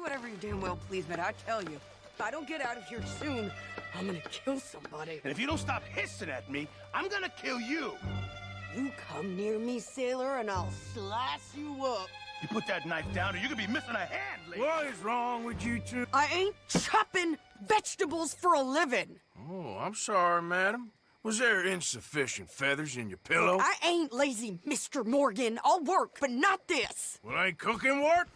whatever you damn well please, but I tell you, if I don't get out of here soon, I'm gonna kill somebody. And if you don't stop hissing at me, I'm gonna kill you. You come near me, sailor, and I'll slice you up. You put that knife down or you're gonna be missing a hand, lady. What is wrong with you two? I ain't chopping vegetables for a living. Oh, I'm sorry, madam. Was there insufficient feathers in your pillow? I ain't lazy, Mr. Morgan. I'll work, but not this. Well, ain't cooking work?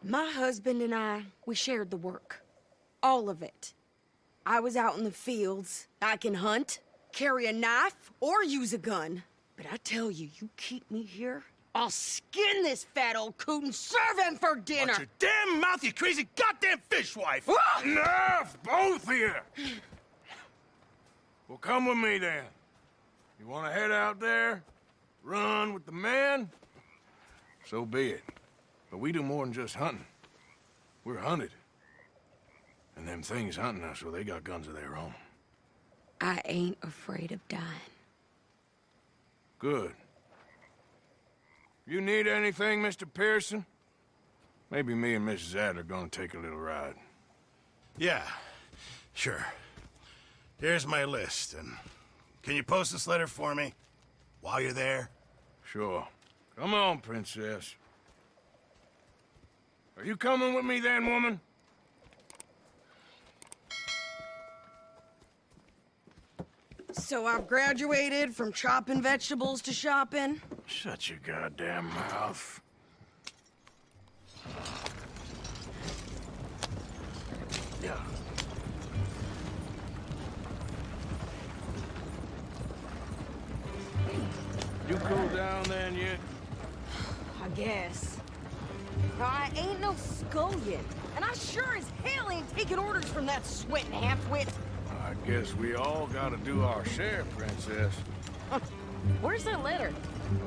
My husband and I, we shared the work. All of it. I was out in the fields. I can hunt, carry a knife, or use a gun. But I tell you, you keep me here, I'll skin this fat old coot and serve him for dinner. Watch your damn mouth, you crazy goddamn fishwife! Enough, both of you! Well, come with me then. You want to head out there, run with the men? So be it. But we do more than just hunting. We're hunted. And them things hunting us, well, they got guns of their own. I ain't afraid of dying. Good. You need anything, Mr. Pearson? Maybe me and Mrs. Adler are gonna take a little ride. Yeah, sure. Here's my list, and can you post this letter for me while you're there? Sure. Come on, princess. Are you coming with me then, woman? So I've graduated from chopping vegetables to shopping. Shut your goddamn mouth. Yeah. You cool down then yet? I guess. I ain't no scullion, and I sure as hell ain't taking orders from that sweating half-wit. I guess we all gotta do our share, princess. Where's that letter?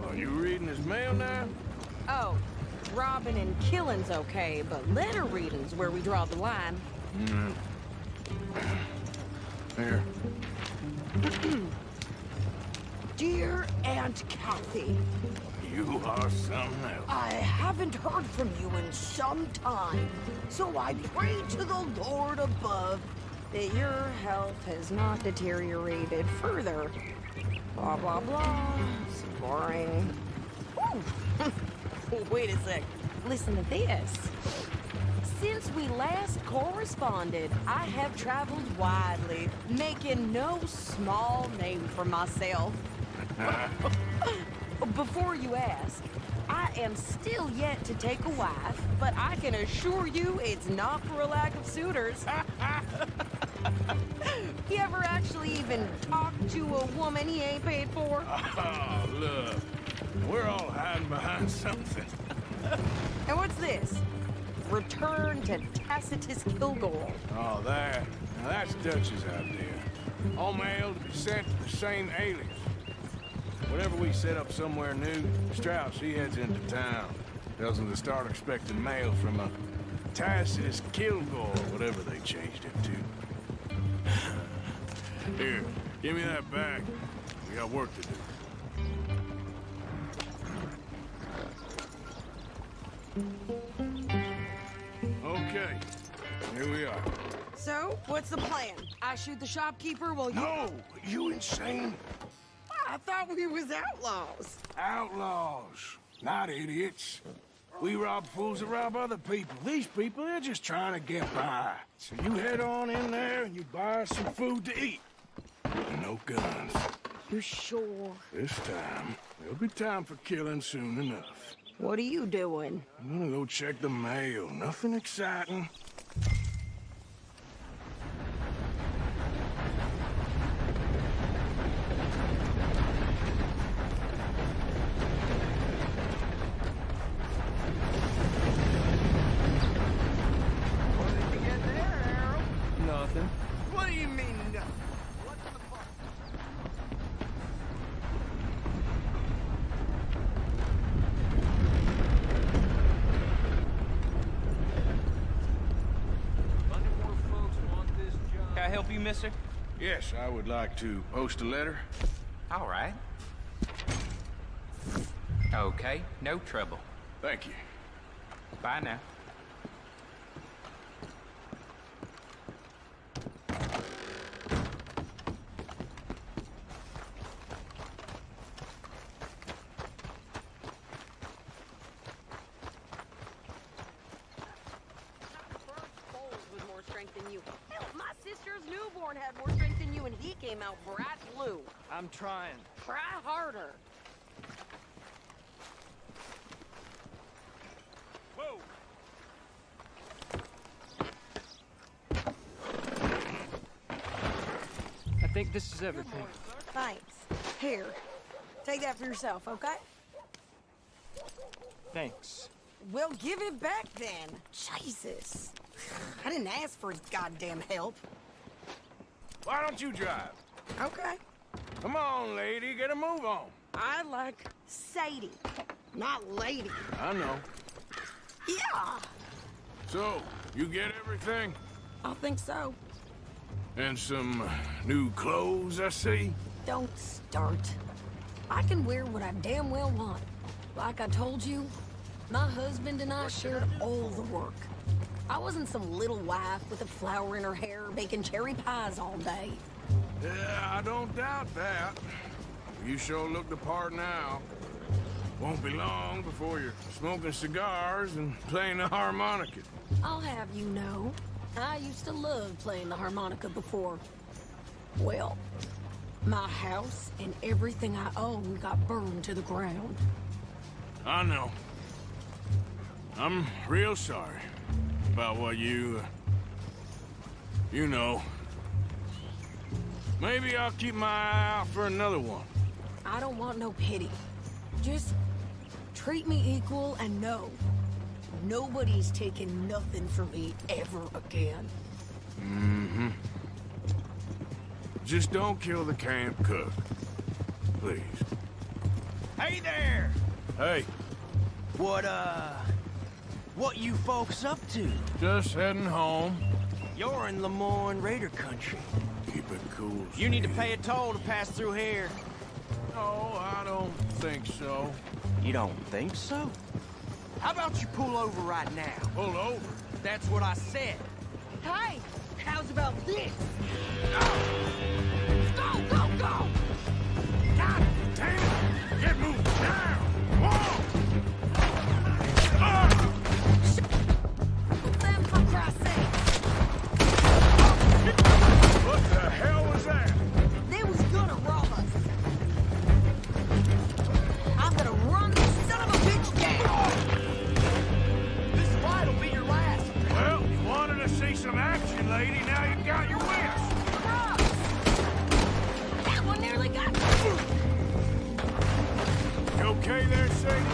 Are you reading his mail now? Oh, robbing and killing's okay, but letter reading's where we draw the line. Here. Dear Aunt Kathy, You are something else. I haven't heard from you in some time, so I pray to the Lord above that your health has not deteriorated further. Blah, blah, blah. It's boring. Ooh. Wait a sec. Listen to this. Since we last corresponded, I have traveled widely, making no small name for myself. Before you ask, I am still yet to take a wife, but I can assure you it's not for a lack of suitors. You ever actually even talked to a woman he ain't paid for? Oh, look. We're all hiding behind something. And what's this? Return to Tacitus Kilgore. Oh, that. Now that's Dutch's idea. All mail to be sent to the same alias. Whenever we set up somewhere new, Strauss, he heads into town. Tells them to start expecting mail from a Tacitus Kilgore, whatever they changed it to. Here, give me that back. We got work to do. Okay, here we are. So, what's the plan? I shoot the shopkeeper while you... No, you insane? I thought we was outlaws. Outlaws, not idiots. We rob fools that rob other people. These people, they're just trying to get by. So you head on in there and you buy us some food to eat. And no guns. You sure? This time, there'll be time for killing soon enough. What are you doing? I'm gonna go check the mail. Nothing exciting. Nothing. What do you mean, no? What's the fuck? Can I help you, mister? Yes, I would like to post a letter. All right. Okay, no trouble. Thank you. Bye now. With more strength than you. Hell, my sister's newborn had more strength than you, and he came out bright blue. I'm trying. Try harder. Whoa! I think this is everything. Thanks. Here, take that for yourself, okay? Thanks. Well, give it back then. Jesus. I didn't ask for his goddamn help. Why don't you drive? Okay. Come on, lady, get a move on. I like Sadie, not lady. I know. Yeah, So, you get everything? I think so. And some new clothes, I see? Don't start. I can wear what I damn well want. Like I told you, my husband and I shared all the work. I wasn't some little wife with a flower in her hair baking cherry pies all day. Yeah, I don't doubt that. You sure look the part now. Won't be long before you're smoking cigars and playing the harmonica. I'll have you know, I used to love playing the harmonica before. Well, my house and everything I own got burned to the ground. I know. I'm real sorry about what you know. Maybe I'll keep my eye out for another one. I don't want no pity. Just treat me equal and know nobody's taking nothing from me ever again. Mm-hmm. Just don't kill the camp cook. Please. Hey there! Hey, What you folks up to? just heading home. You're in Lemoyne Raider country. Keep it cool. You need to sweetie. pay a toll to pass through here. No, I don't think so. You don't think so? How about you pull over right now? Pull over. That's what I said. Hey, how's about this? Go, go, go! God damn it! Get moving now! Whoa! Them for Christ's sake. What the hell was that? They was gonna rob us. I'm gonna run this son of a bitch down. This fight'll be your last. Well, you wanted to see some action, lady. Now you got your wish. Cross. That one nearly got me. You okay there, Sadie?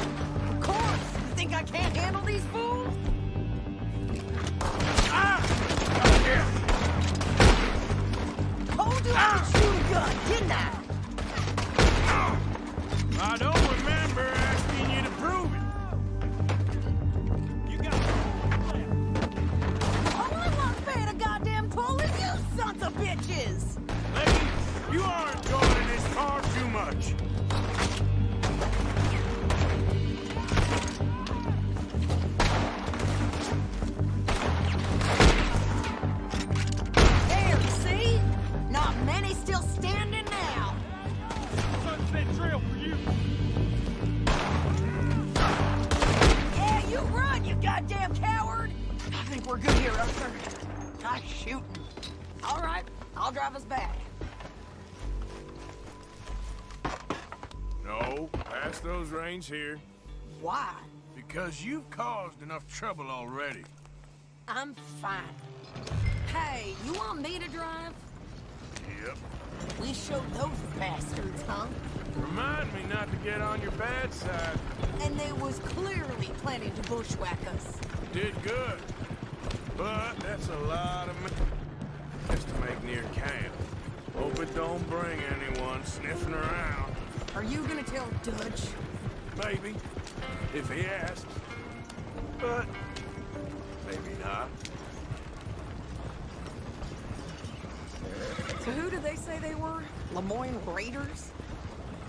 Of course. You think I can't handle these fools? Ah! Yeah. Told you I could shoot a gun, didn't I? I don't remember asking you to prove it. You got Only one's paying a goddamn toll is you sons of bitches. Lady, you are enjoying this car too much. There, see? Not many still standing now. sunset trail for you. Yeah, you run, you goddamn coward! I think we're good here, Arthur. Nice shooting. All right, I'll drive us back. No, pass those reins here. Why? Because you've caused enough trouble already. I'm fine. Hey, you want me to drive? Yep. We showed those bastards, huh? Remind me not to get on your bad side. And they was clearly planning to bushwhack us. Did good. But that's a lot of just to make near camp. Hope it don't bring anyone sniffing around. Are you gonna tell Dutch? Maybe. If he asks. But maybe not. So who did they say they were? Lemoyne Raiders?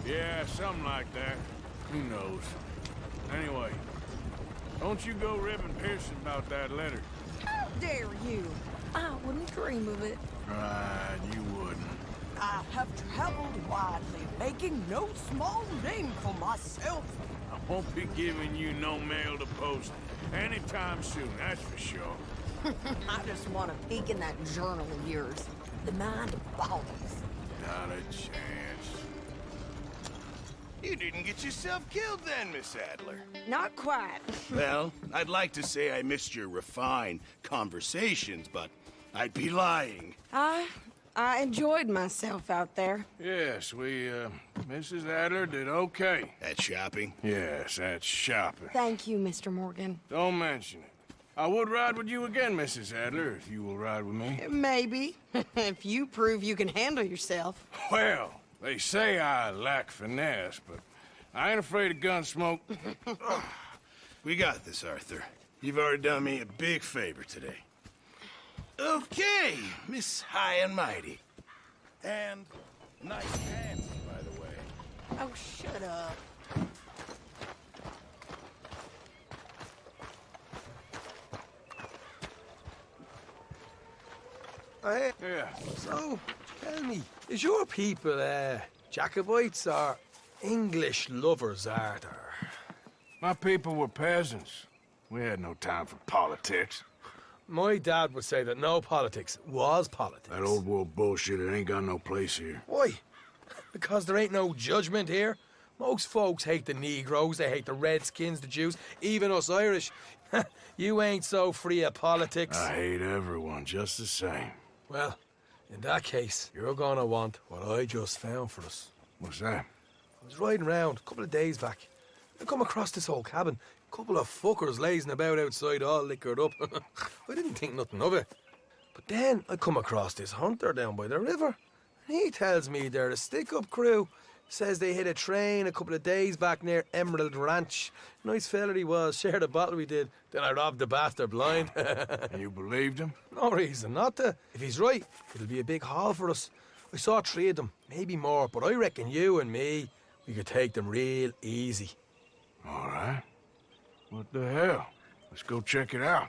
Yeah, something like that. Who knows? Anyway, don't you go ribbing Pearson about that letter. How dare you? I wouldn't dream of it. Right, you wouldn't. I have traveled widely, making no small name for myself. I won't be giving you no mail to post anytime soon, that's for sure. I just want to peek in that journal of yours. The mind of bodies. Not a chance. You didn't get yourself killed then, Miss Adler. Not quite. Well, I'd like to say I missed your refined conversations, but I'd be lying. I enjoyed myself out there. Yes, Mrs. Adler did okay. At shopping? Yes, that's shopping. Thank you, Mr. Morgan. Don't mention it. I would ride with you again, Mrs. Adler, if you will ride with me. Maybe. If you prove you can handle yourself. Well, they say I lack finesse, but I ain't afraid of gun smoke. We got this, Arthur. You've already done me a big favor today. Okay, Miss High and Mighty. And nice hands, by the way. Oh, shut up. Hey, Yeah. so, tell me, is your people, Jacobites or English lovers, Arthur? My people were peasants. We had no time for politics. My dad would say that no politics was politics. That old world bullshit, it ain't got no place here. Why? Because there ain't no judgment here. Most folks hate the Negroes, they hate the Redskins, the Jews, even us Irish. You ain't so free of politics. I hate everyone just the same. Well, in that case, you're gonna want what I just found for us. What's that? I was riding around a couple of days back. I come across this old cabin. A couple of fuckers lazing about outside all liquored up. I didn't think nothing of it. But then I come across this hunter down by the river. And he tells me they're a stick-up crew. Says they hit a train a couple of days back near Emerald Ranch. Nice fella he was, shared a bottle we did. Then I robbed the bastard blind. And you believed him? No reason not to. If he's right, it'll be a big haul for us. I saw 3 of them, maybe more, but I reckon you and me, we could take them real easy. All right. What the hell? Let's go check it out.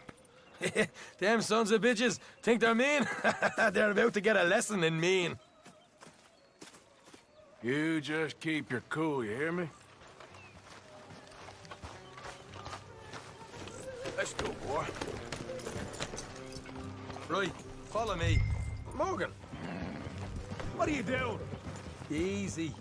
Them sons of bitches think they're mean. They're about to get a lesson in mean. You just keep your cool, you hear me? Let's go, boy. Right, follow me. Morgan, what are you doing? Easy.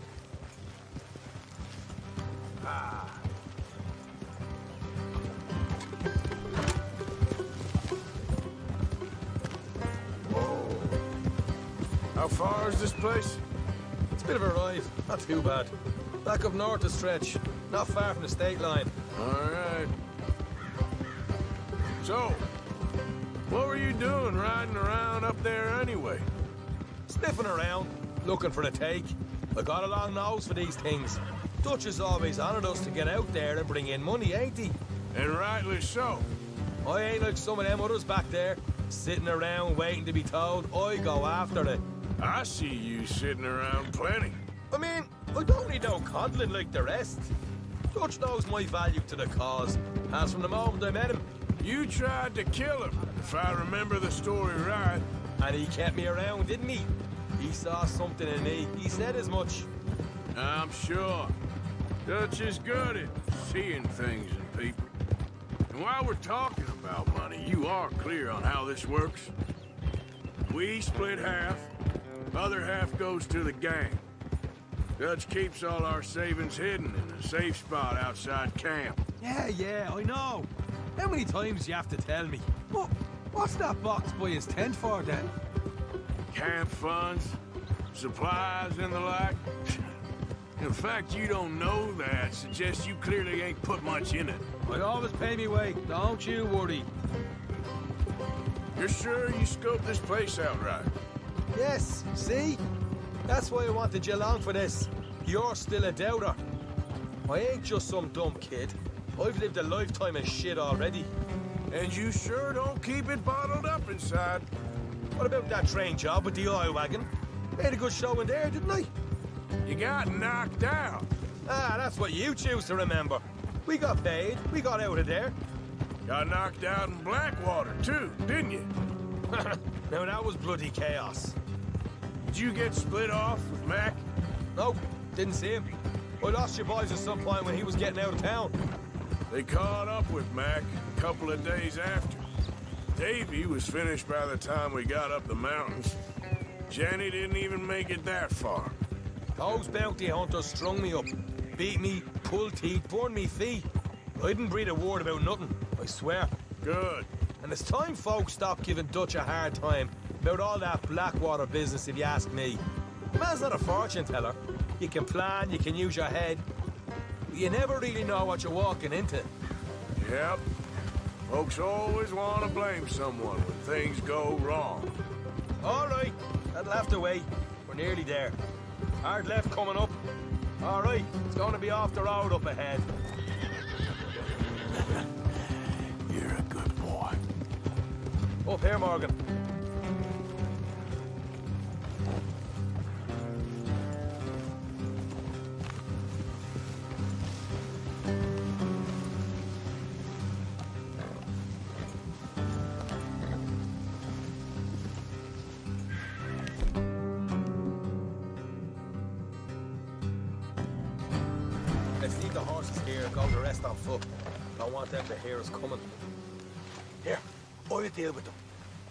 How far is this place? It's a bit of a ride, not too bad. Back up north a stretch, not far from the state line. All right. So, what were you doing riding around up there anyway? Sniffing around, looking for the take. I got a long nose for these things. Dutch has always honoured us to get out there and bring in money, ain't he? And rightly so. I ain't like some of them others back there, sitting around waiting to be told. I go after it. I see you sitting around plenty. I mean, I don't need no coddling like the rest. Dutch knows my value to the cause, as from the moment I met him. You tried to kill him, if I remember the story right. And he kept me around, didn't he? He saw something in me. He said as much. I'm sure. Dutch is good at seeing things in people. And while we're talking about money, you are clear on how this works? We split half, other half goes to the gang. Dutch keeps all our savings hidden in a safe spot outside camp. Yeah, I know. How many times do you have to tell me? What's that box by his tent for, then? Camp funds, supplies, and the like. The fact you don't know that suggests you clearly ain't put much in it. I always pay me way, don't you worry. You're sure you scoped this place out right? Yes, see? That's why I wanted you along for this. You're still a doubter. I ain't just some dumb kid. I've lived a lifetime of shit already. And you sure don't keep it bottled up inside. What about that train job with the oil wagon? Made a good showing there, didn't I? You got knocked out. Ah, that's what you choose to remember. We got paid. We got out of there. Got knocked out in Blackwater, too, didn't you? Now, that was bloody chaos. Did you get split off with Mac? Nope, didn't see him. I lost your boys at some point when he was getting out of town. They caught up with Mac a couple of days after. Davy was finished by the time we got up the mountains. Jenny didn't even make it that far. Those bounty hunters strung me up. Beat me, pulled teeth, burned me feet. I didn't breathe a word about nothing, I swear. Good. And it's time folks stop giving Dutch a hard time about all that Blackwater business, if you ask me. The man's not a fortune teller. You can plan, you can use your head, but you never really know what you're walking into. Yep. Folks always want to blame someone when things go wrong. All right, that'll have to wait. We're nearly there. Hard left coming up. All right, it's going to be off the road up ahead. You're a good boy. Up here, Morgan. Let's leave the horses here and go the rest on foot. Don't want them to hear us coming. Here, I'll deal with them.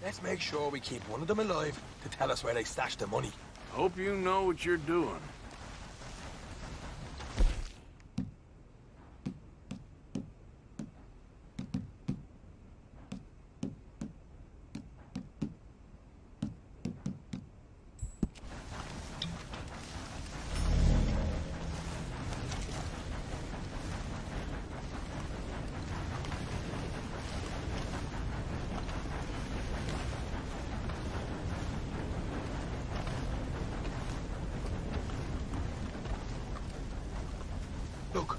Let's make sure we keep one of them alive to tell us where they stashed the money. Hope you know what you're doing. Look,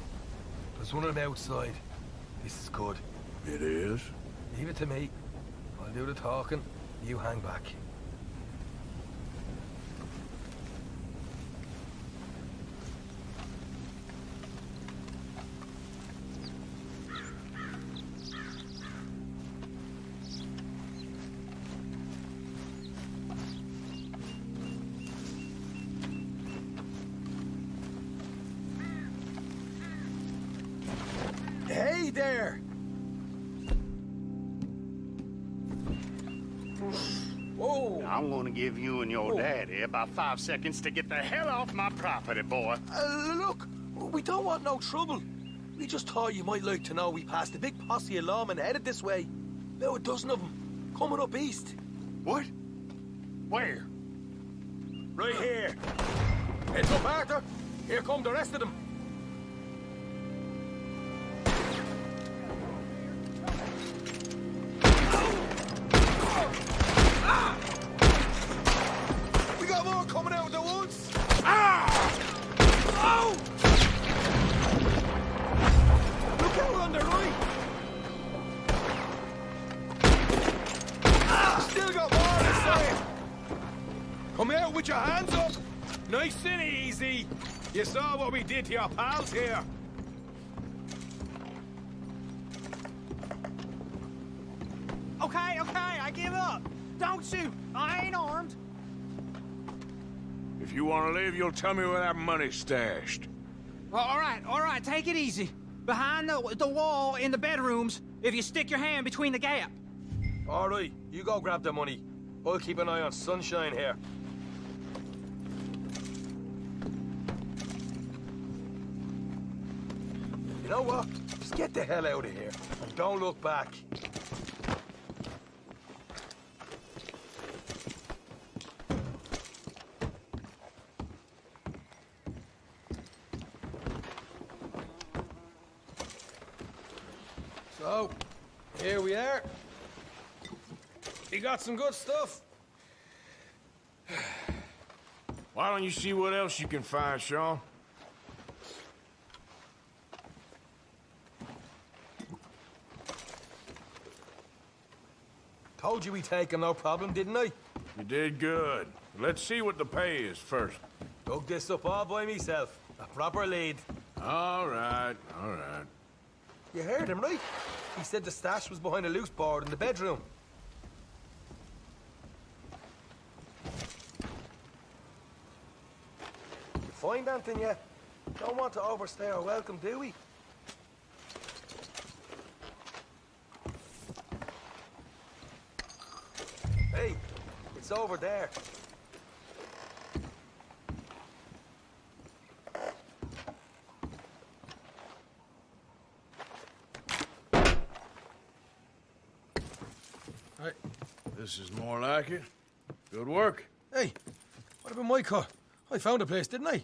there's one on the outside. This is good. It is? Leave it to me. I'll do the talking. You hang back. Hey there! Whoa! I'm gonna give you and your daddy about 5 seconds to get the hell off my property, boy. Look, we don't want no trouble. We just thought you might like to know we passed a big posse of lawmen headed this way. About a dozen of them, coming up east. What? Where? Right here. Heads up, Arthur. Here come the rest of them. We got more coming out of the woods. Oh! Look out on the right. Still got more inside. Come out with your hands up. Nice and easy. You saw what we did to your pals here. Okay, I give up. Don't shoot. I ain't armed. If you want to live, you'll tell me where that money's stashed. All right, take it easy. Behind the wall in the bedrooms, if you stick your hand between the gap. All right, you go grab the money. I'll keep an eye on Sunshine here. You know what? Just get the hell out of here and don't look back. So, here we are. You got some good stuff. Why don't you see what else you can find, Sean? Told you we'd take him, no problem, didn't I? You did good. Let's see what the pay is first. Dug this up all by myself. A proper lead. All right, all right. You heard him, right? He said the stash was behind a loose board in the bedroom. You find anything yet? Don't want to overstay our welcome, do we? Hey, it's over there. Hey, this is more like it. Good work. Hey, what about my cut? I found a place, didn't I?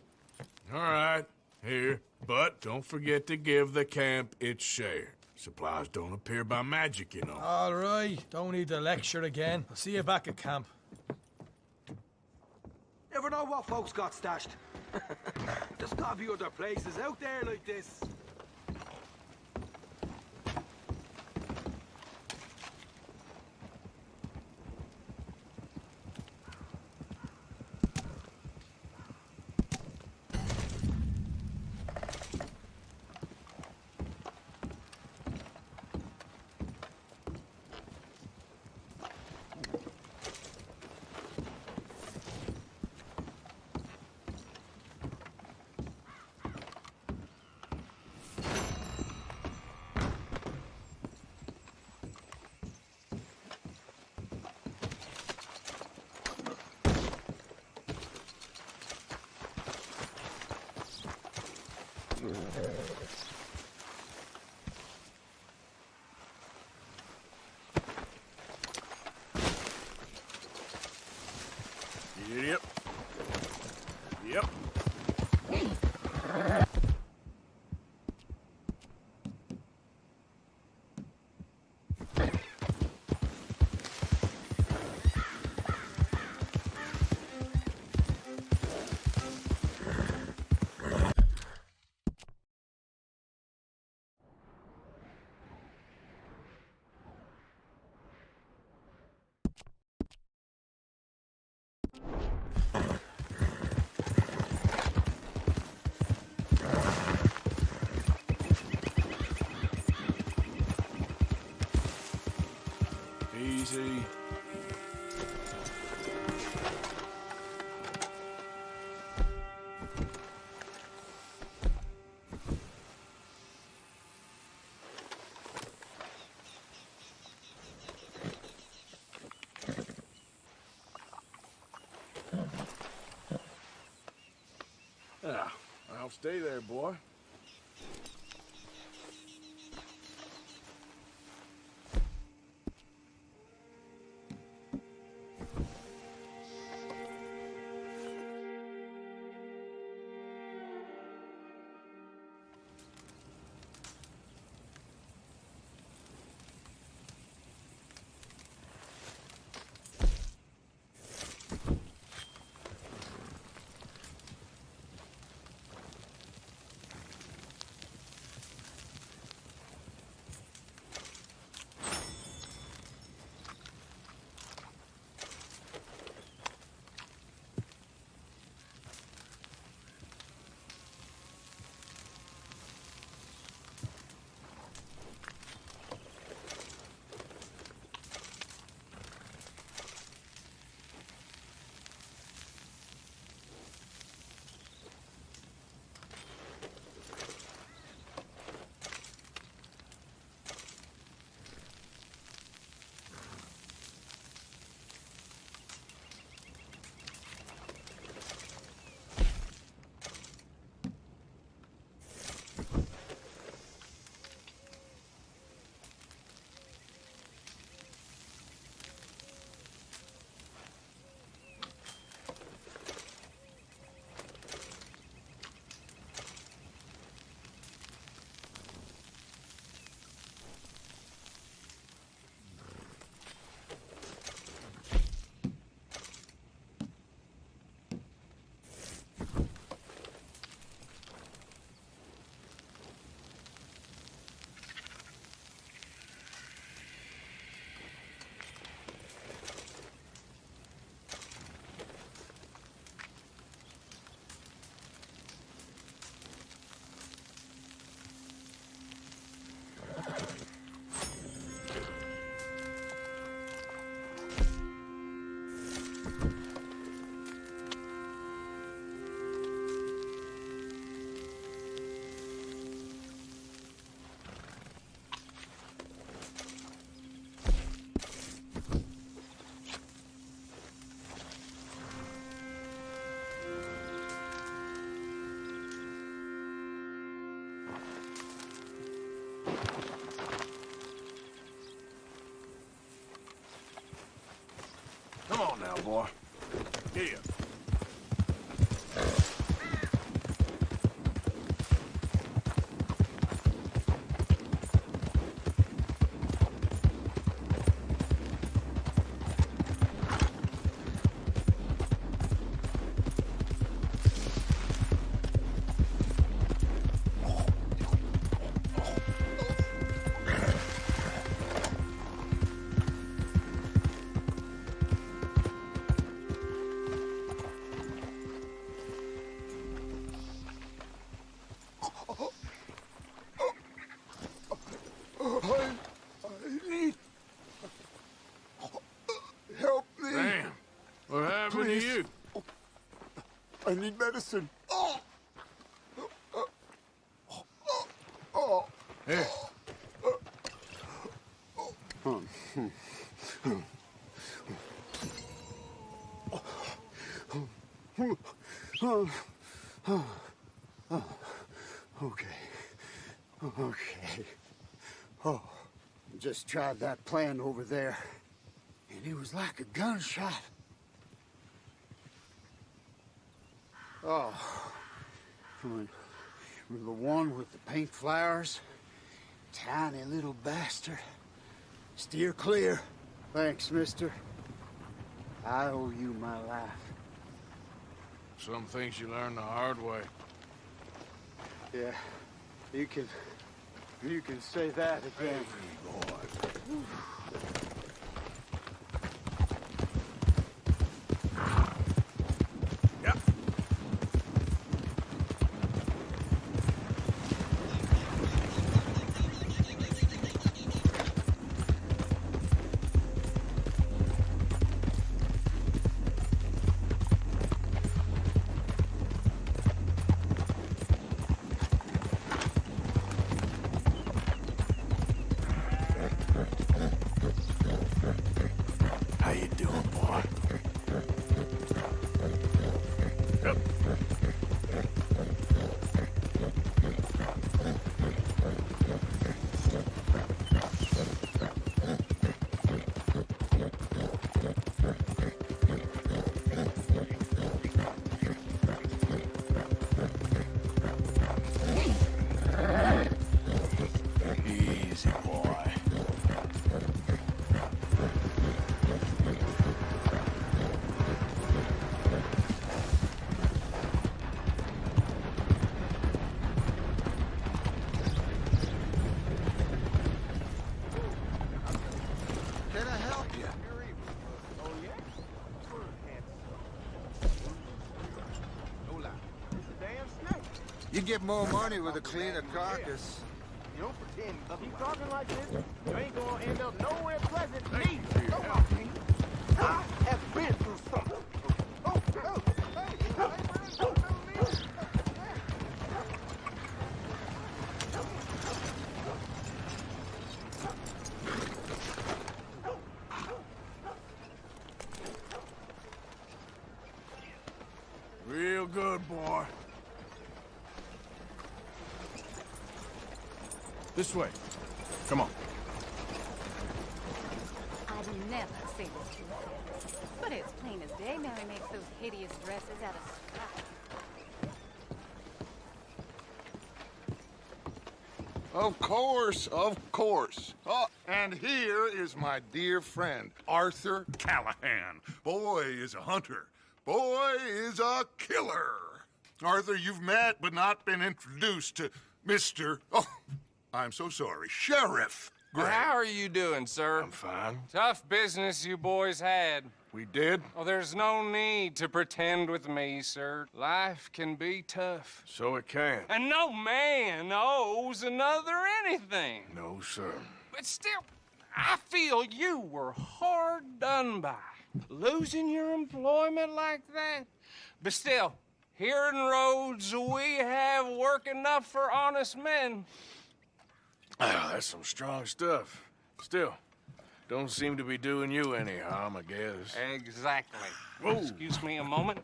All right, here. But don't forget to give the camp its share. Supplies don't appear by magic, you know. All right, don't need the lecture again. I'll see you back at camp. Never know what folks got stashed. There's gotta be other places out there like this. Yep. Yep. Easy. Yeah, I'll stay there, boy. boy. Here. I need help me. Damn. What happened Please. to you? I need medicine. Here. Okay. Okay. Oh, just tried that plan over there, and it was like a gunshot. Oh, from the one with the pink flowers, tiny little bastard. Steer clear. Thanks, mister. I owe you my life. Some things you learn the hard way. Yeah, you can say that again. Yep. How you doing, boy? Yep. Easy, boy. Can I help you? You get more money with a cleaner carcass. You don't pretend. Keep talking like this, you ain't gonna end up nowhere pleasant. Me. I have been through something. Real good, boy. This way. Come on. I'd never say this to a friend, but it's plain as day Mary makes those hideous dresses out of straw. Of course, of course. Oh, and here is my dear friend, Arthur Callahan. Boy is a hunter. Boy is a killer. Arthur, you've met but not been introduced to Mr. Oh, I'm so sorry, Sheriff Gray. How are you doing, sir? I'm fine. Tough business you boys had. We did? Oh, there's no need to pretend with me, sir. Life can be tough. So it can. And no man owes another anything. No, sir. But still, I feel you were hard done by. Losing your employment like that. But still, here in Rhodes, we have work enough for honest men. Ah, that's some strong stuff. Still, don't seem to be doing you any harm, I guess. Exactly. Whoa. Excuse me a moment.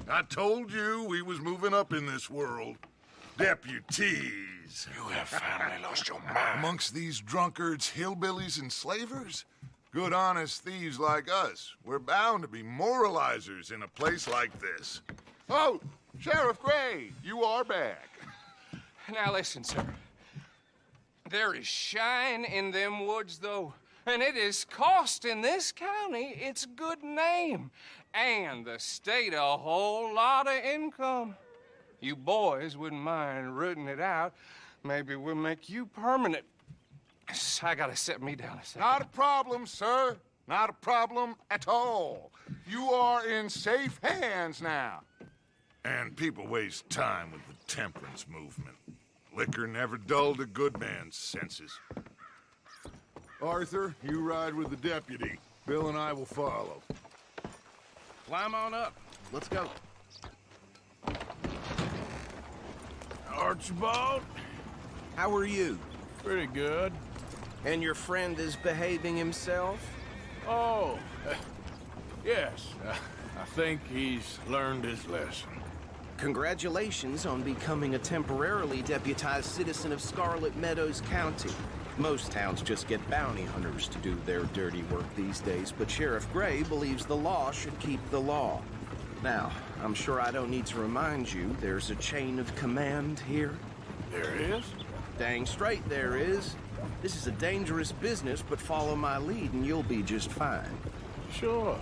I told you we was moving up in this world. Deputy. robberies. You have finally lost your mind. Amongst these drunkards, hillbillies, and slavers? Good honest thieves like us. We're bound to be moralizers in a place like this. Oh, Sheriff Gray, you are back. Now listen, sir. There is shine in them woods, though, and it is costing this county its good name and the state a whole lot of income. You boys wouldn't mind rooting it out. Maybe we'll make you permanent. I gotta set me down a second. Not a problem, sir. Not a problem at all. You are in safe hands now. And people waste time with the temperance movement. Liquor never dulled a good man's senses. Arthur, you ride with the deputy. Bill and I will follow. Climb on up. Let's go. Archibald, How are you? pretty good. And your friend is behaving himself? Oh, yes. I think he's learned his lesson. Congratulations on becoming a temporarily deputized citizen of Scarlet Meadows County. Most towns just get bounty hunters to do their dirty work these days, but Sheriff Gray believes the law should keep the law. Now, I'm sure I don't need to remind you there's a chain of command here. There is? Dang straight there is. This is a dangerous business, but follow my lead and you'll be just fine. Sure.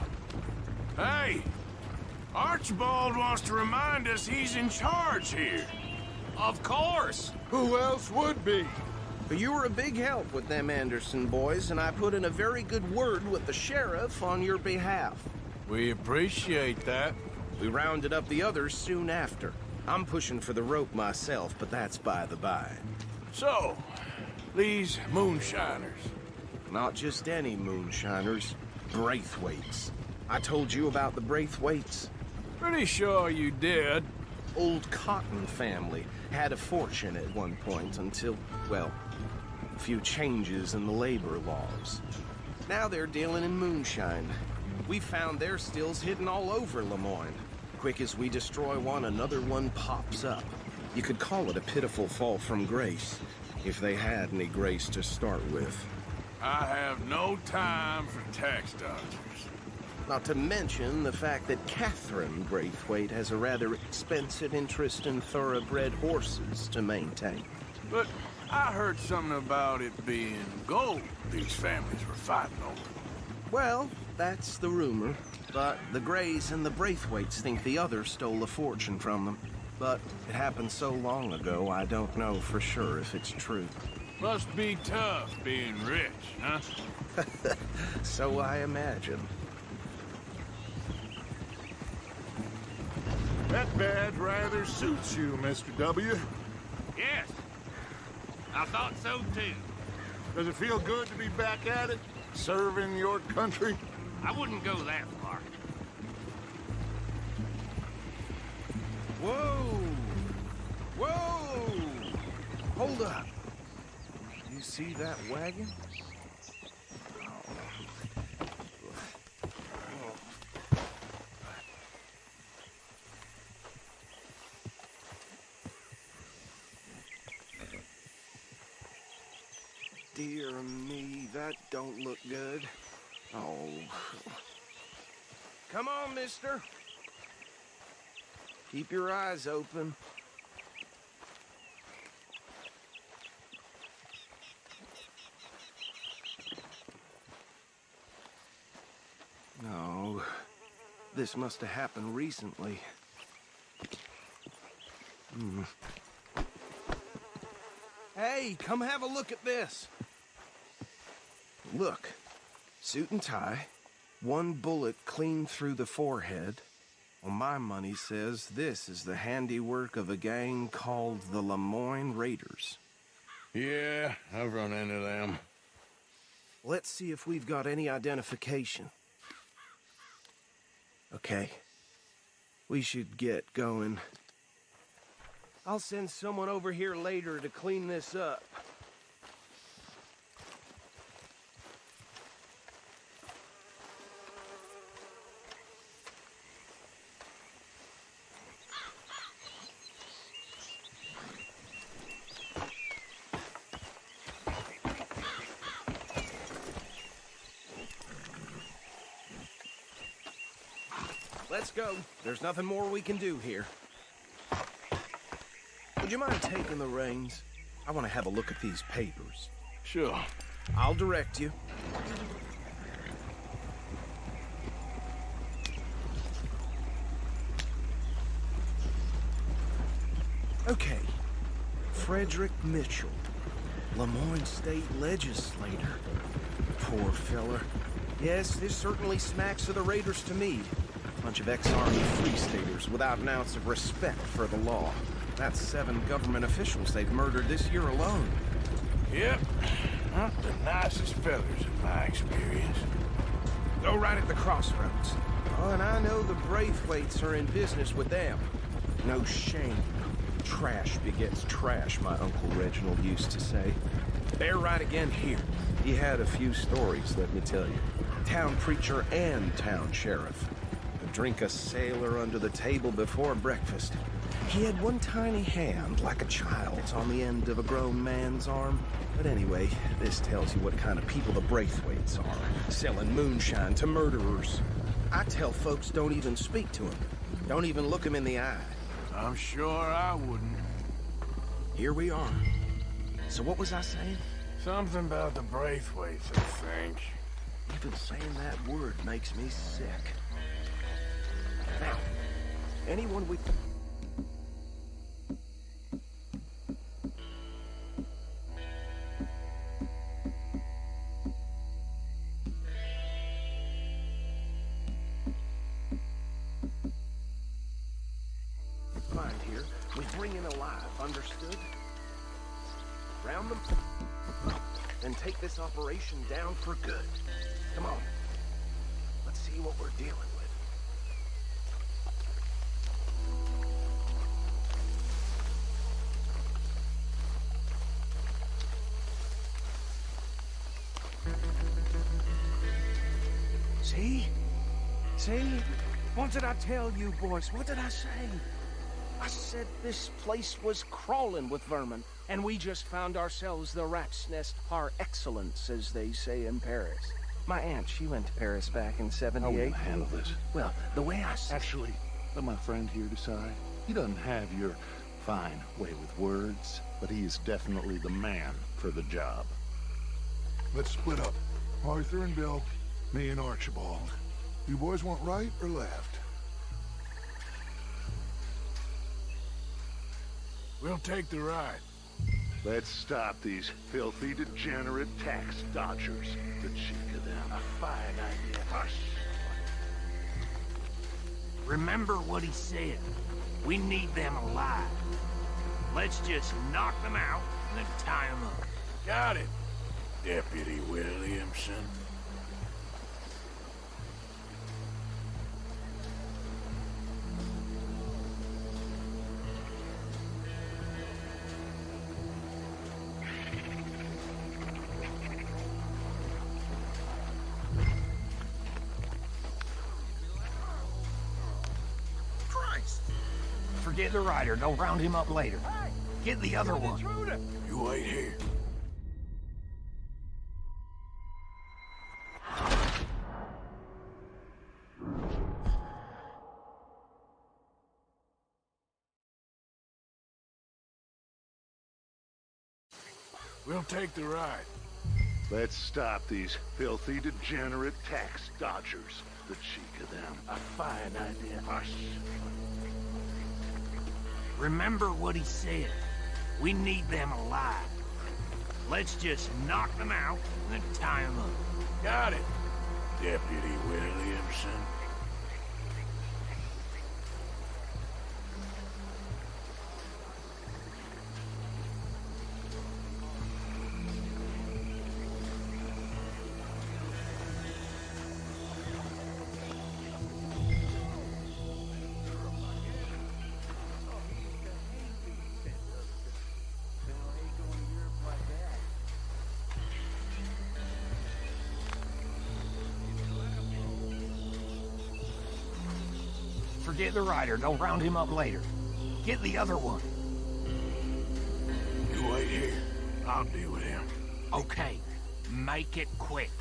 Hey, Archibald wants to remind us he's in charge here. Of course. Who else would be? But you were a big help with them Anderson boys, and I put in a very good word with the sheriff on your behalf. We appreciate that. We rounded up the others soon after. I'm pushing for the rope myself, but that's by the by. So, these moonshiners. Not just any moonshiners, Braithwaites. I told you about the Braithwaites? Pretty sure you did. Old Cotton family had a fortune at one point until, well, a few changes in the labor laws. Now they're dealing in moonshine. We found their stills hidden all over Lemoyne. Quick as we destroy one, another one pops up. You could call it a pitiful fall from grace, if they had any grace to start with. I have no time for tax dodgers. Not to mention the fact that Catherine Braithwaite has a rather expensive interest in thoroughbred horses to maintain. But I heard something about it being gold these families were fighting over. Well, that's the rumor. But the Grays and the Braithwaites think the other stole a fortune from them. But it happened so long ago, I don't know for sure if it's true. Must be tough being rich, huh? So I imagine. That badge rather suits you, Mr. W. Yes. I thought so too. Does it feel good to be back at it? Serving your country? I wouldn't go that far. Whoa! Whoa! Hold up. You see that wagon? Dear me, that don't look good. Oh. Come on, mister. Keep your eyes open. No. This must have happened recently. Hey, come have a look at this. Look. Suit and tie. One bullet clean through the forehead. Well, my money says this is the handiwork of a gang called the Lemoyne Raiders. Yeah, I've run into them. Let's see if we've got any identification. Okay. We should get going. I'll send someone over here later to clean this up. let's go. There's nothing more we can do here. Would you mind taking the reins? I want to have a look at these papers. Sure. I'll direct you. Okay. Frederick Mitchell, Lemoyne State Legislator. Poor fella. Yes, this certainly smacks of the Raiders to me. Bunch of ex-Army Free Staters without an ounce of respect for the law. That's 7 government officials they've murdered this year alone. Yep. Not the nicest fellas in my experience. Go right at the crossroads. Oh, and I know the Braithwaites are in business with them. No shame. Trash begets trash, my Uncle Reginald used to say. They're right again here. He had a few stories, let me tell you. Town preacher and town sheriff. Could drink a sailor under the table before breakfast. He had one tiny hand, like a child's, on the end of a grown man's arm. But anyway, this tells you what kind of people the Braithwaites are. Selling moonshine to murderers. I tell folks don't even speak to him. Don't even look him in the eye. I'm sure I wouldn't. Here we are. So what was I saying? Something about the Braithwaites, I think. Even saying that word makes me sick. Now, anyone we... find here, we bring in alive, understood? Round them up, and take this operation down for good. Come on. Let's see what we're dealing with. See? See? What did I tell you, boys? What did I say? I said this place was crawling with vermin, and we just found ourselves the rat's nest par excellence, as they say in Paris. My aunt, she went to Paris back in '78. How will you handle this? Well, the way I said... Actually, let my friend here decide. He doesn't have your fine way with words, but he is definitely the man for the job. Let's split up. Arthur and Bill, me and Archibald. You boys want right or left? We'll take the ride. Let's stop these filthy, degenerate tax dodgers. The cheek of them. A fine idea. Hush. Remember what he said. We need them alive. Let's just knock them out and then tie them up. Got it, Deputy Williamson. Forget the rider. Don't round him up later. Get the other one. You wait here. We'll take the ride. Let's stop these filthy, degenerate tax dodgers. The cheek of them. A fine idea. Hush. Remember what he said. We need them alive. Let's just knock them out and then tie them up. Got it, Deputy Williamson. Forget the rider. Don't round him up later. Get the other one. You wait here. I'll deal with him. Okay. Make it quick.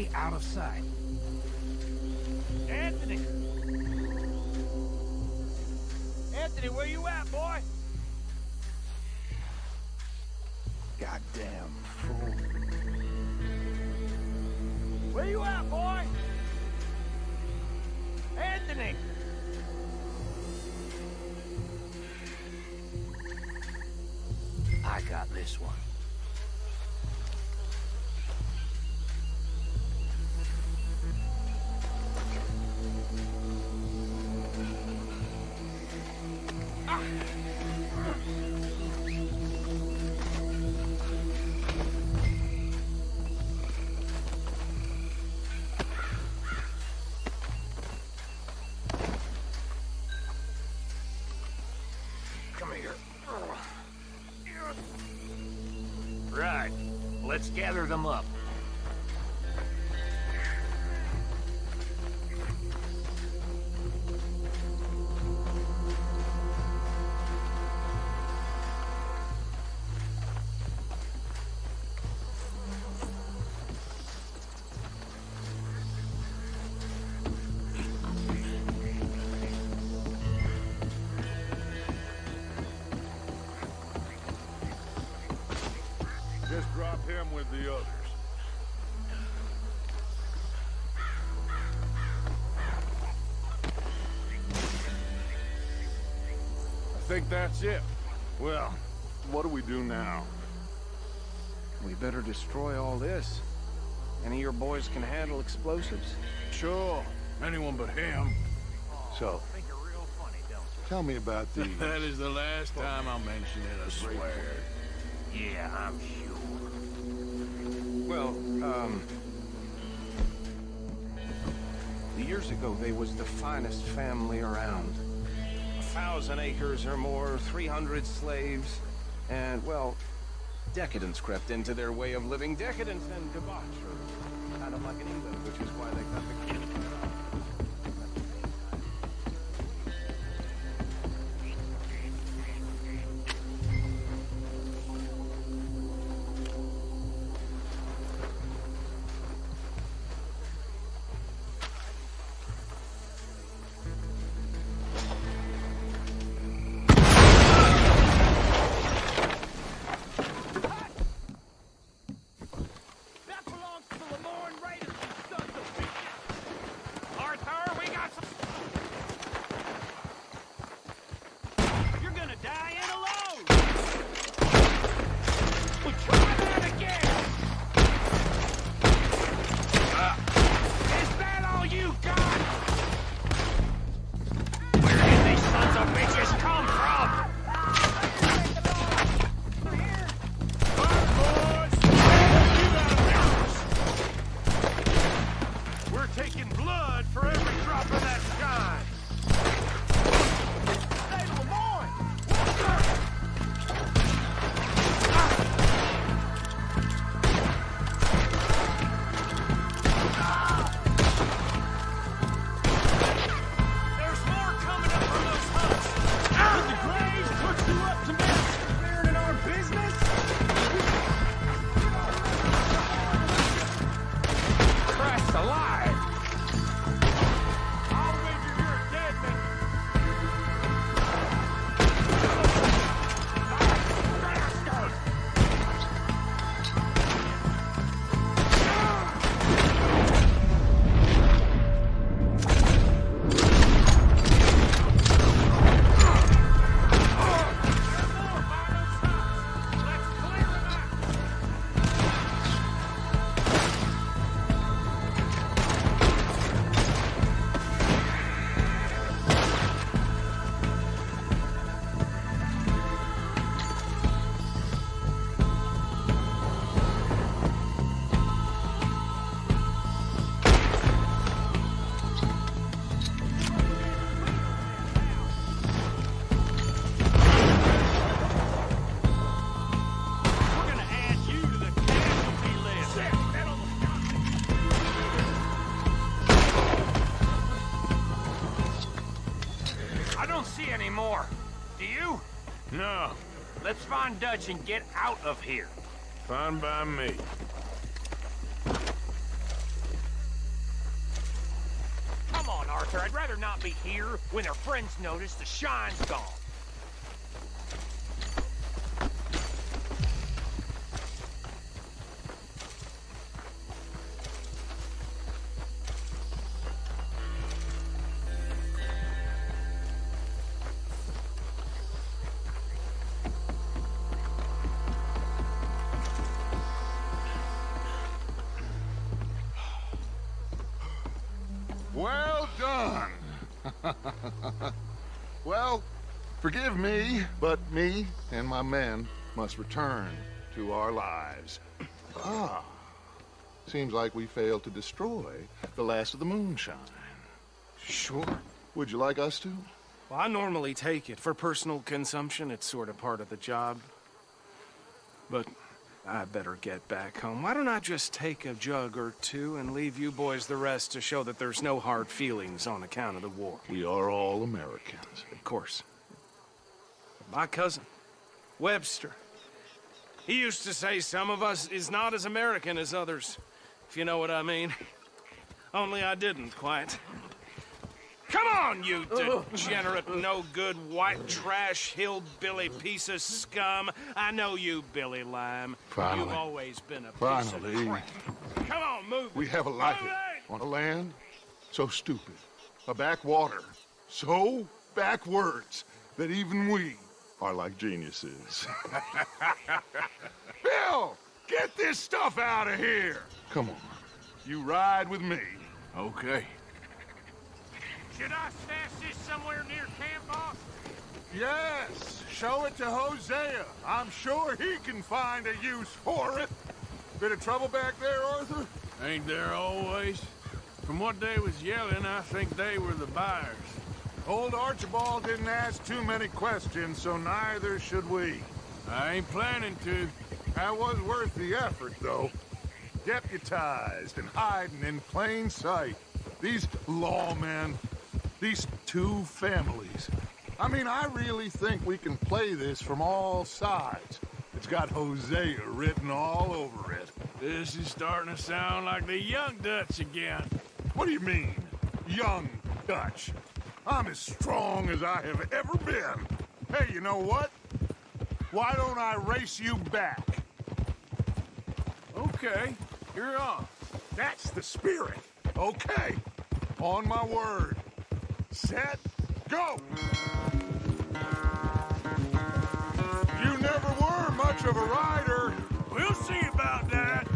stay out of sight. Anthony! Anthony, where you at, boy? Goddamn fool. Where you at, boy? Anthony! I got this one. Come here. Right. Let's gather them up. Just drop him with the others. I think that's it. Well, what do we do now? We better destroy all this. Any of your boys can handle explosives? Sure. Anyone but him. So, tell me about the... That is the last time I'll mention it, I swear. Yeah, I'm sure. Well, years ago, they was the finest family around. 1,000 acres or more, 300 slaves, and, well, decadence crept into their way of living. Decadence and debauchery. Kind of like in England, which is why they got the king. More. Do you? No. Let's find Dutch and get out of here. Fine by me. Arthur, I'd rather not be here when their friends notice the shine's gone. Well done. Well, forgive me, but me and my men must return to our lives. Ah, seems like we failed to destroy the last of the moonshine. Sure. Would you like us to? Well, I normally take it. For personal consumption, it's sort of part of the job. But I better get back home. Why don't I just take a jug or two and leave you boys the rest to show that there's no hard feelings on account of the war? We are all Americans. Of course. My cousin, Webster, he used to say some of us is not as American as others, if you know what I mean. Only I didn't quite. Come on, you degenerate, no-good, white trash, hillbilly piece of scum. I know you, Billy Lime. Finally. You've always been a piece Finally. of crap. Come on, move. We have a life on a land so stupid, a backwater so backwards that even we are like geniuses. Bill, get this stuff out of here. Come on, you ride with me. Okay. Should I stash this somewhere near camp, boss? Yes, show it to Hosea. I'm sure he can find a use for it. Bit of trouble back there, Arthur? Ain't there always? From what they was yelling, I think they were the buyers. Old Archibald didn't ask too many questions, so neither should we. I ain't planning to. That was worth the effort, though. Deputized and hiding in plain sight. These lawmen, these two families. I mean, I really think we can play this from all sides. It's got Hosea written all over it. This is starting to sound like the Young Dutch again. What do you mean, Young Dutch? I'm as strong as I have ever been. Hey, you know what? Why don't I race you back? Okay, you're off. That's the spirit. Okay, on my word. Set, go! You never were much of a rider. We'll see about that.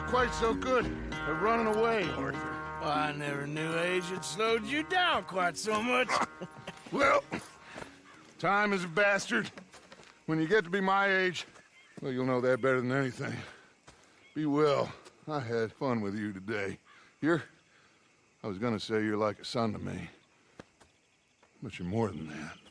Quite so good at running away, Arthur. Well, I never knew age had slowed you down quite so much. Well, time is a bastard. When you get to be my age, well, you'll know that better than anything. Be well. I had fun with you today. I was gonna say you're like a son to me. But you're more than that.